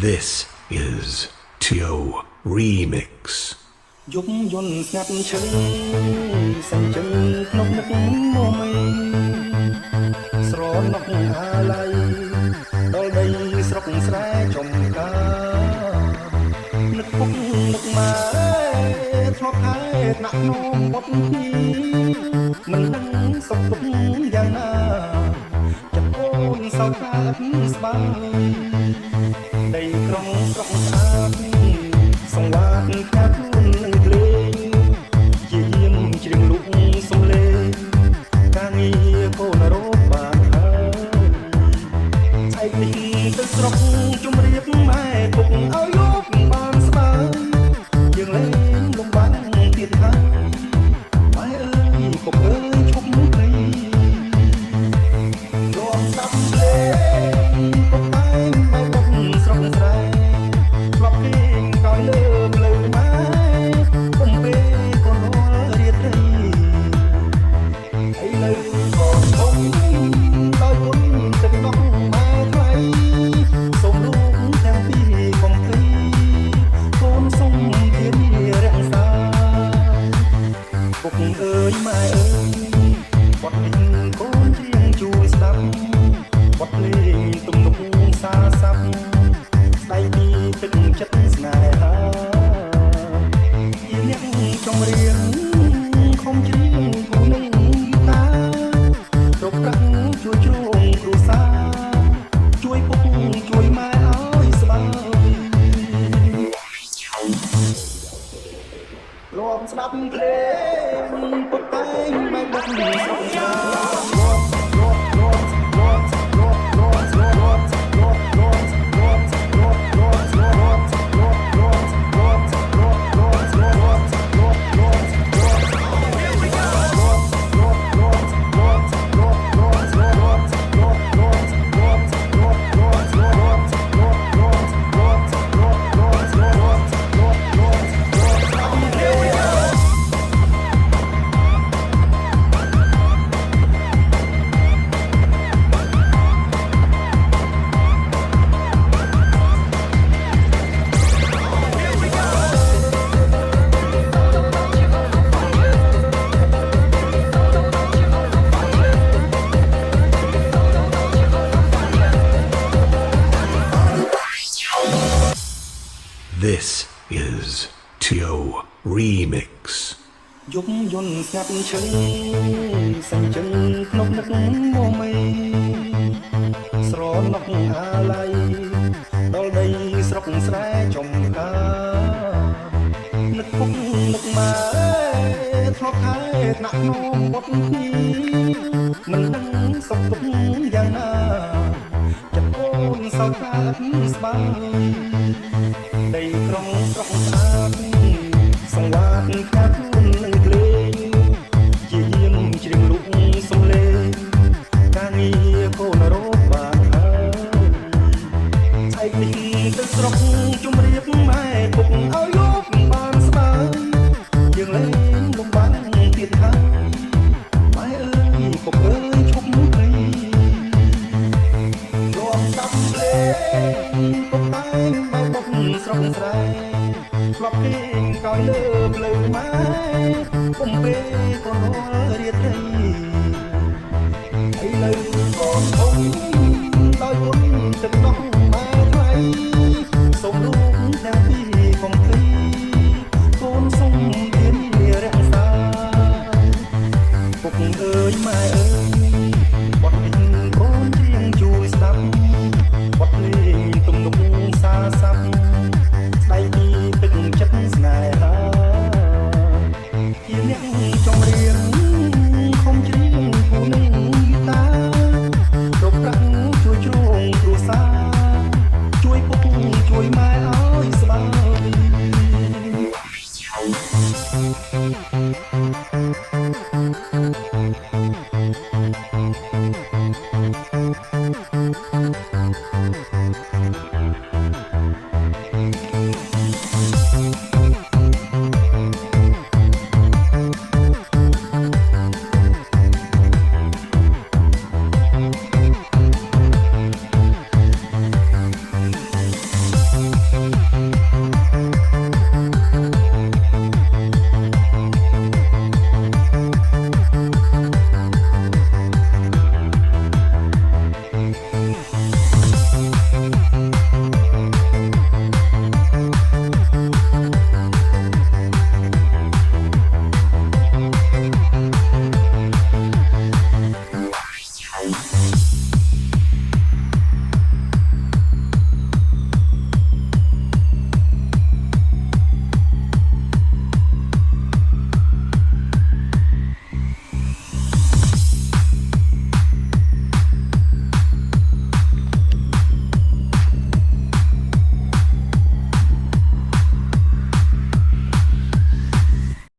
This is Tio Remix យប់យន់ស្ងាត់ឈឹងសាច់ជើងក្នុងនឹកមកមីស្រណុកអាឡៃដល់ដីស្រុកស្រែចំការនឹកពុកនឹកម៉ែធ្លាប់ហើយដាក់នោមវត្តពីមិនដឹងសុខទុក្ខយ៉ាងណាចិត្តអូនសោកខ្លាចស្បើដីក្រុងស្រុកស្អាតសង្វាតកាត់ខ្លួននឹងភ្លេងជាយាមជ្រៀងលុកសំលេងការងារកូនរត់បានហើយឯនេះទៅស្រុកជំរាបម៉ែពុកឲ្យយកបានស្បើយើងលេងលំបាំងទៀតហើយម៉ែអើយពុកអើយឈប់មួយព្រៃរំសាប់លេងពុកតែមិនពុកស្រុកស្រែធ្លាប់គេកោយលើផ្លូវម៉ែពុំពេលកូនរត់រៀតរីហើយនៅកូនធំដោយគុណទឹកនោះម៉ែថ្លៃសូមលោកទាំងពីរកុំព្រីកូនសុំធានារក្សាពុកអើយម៉ែអើយបទនេះកូនច្រៀងជួយស្ដាប់បទលេងទំនុកសាស័ព្ទស្ដីពីទឹកចិត្តស្នេហាជាអ្នកចម្រៀងខំច្រៀងគូនឹងតាគ្រប់ប្រាក់ជួយជ្រងគ្រួសារជួយពុកជួយម៉ែឲ្យស្បើលំស្ដាប់ភ្លេងពុកតែមិនដឹងស្រុកចាThis is Tio Remix យប់យន់ស្ងាត់ឈឹងសាច់ជើងក្នុងនឹកមកមីស្រណុកអាឡៃដល់ដីស្រុកស្រែចំការនឹកពុកនឹកម៉ែធ្លាប់ហើយដាក់នោមវត្តពីមិនដឹងសុខទុក្ខយ៉ាងណាចិត្តអូនសោកខ្លាចស្បើដីក្រុងស្រុកស្អាតសង្វាតកាត់ខ្លួននឹងភ្លេងជាយាមជ្រៀងលុកសំលេងការងារកូនរត់បានហើយឯនេះទៅស្រុកជំរាបម៉ែពុកឲ្យយកបានស្បើយើងលេងលំបាំងទៀតហើយម៉ែអើយពុកអើយឈប់មួយព្រៃរំសាប់លេងពុកតែមិនពុកស្រុកស្រែធ្លាប់គេកោយលើផ្លូវម៉ែពុំពេលកូនរត់រៀតរីហើយនៅកូនធំដោយគុណទឹកនោះម៉ែថ្លៃសូមលោកទាំងពីរកុំព្រីកូនសុំធានារក្សាពុកអើយម៉ែអើយបទនេះកូនច្រៀងជួយស្ដាប់បទលេងទំនុកសាស័ព្ទស្ដីពីទឹកចិត្តស្នេហាជាអ្នកចម្រៀងខំច្រៀងគូនឹងតាគ្រប់ប្រាក់ជួយជ្រងគ្រួសារជួយពុកជួយម៉ែឲ្យស្បើ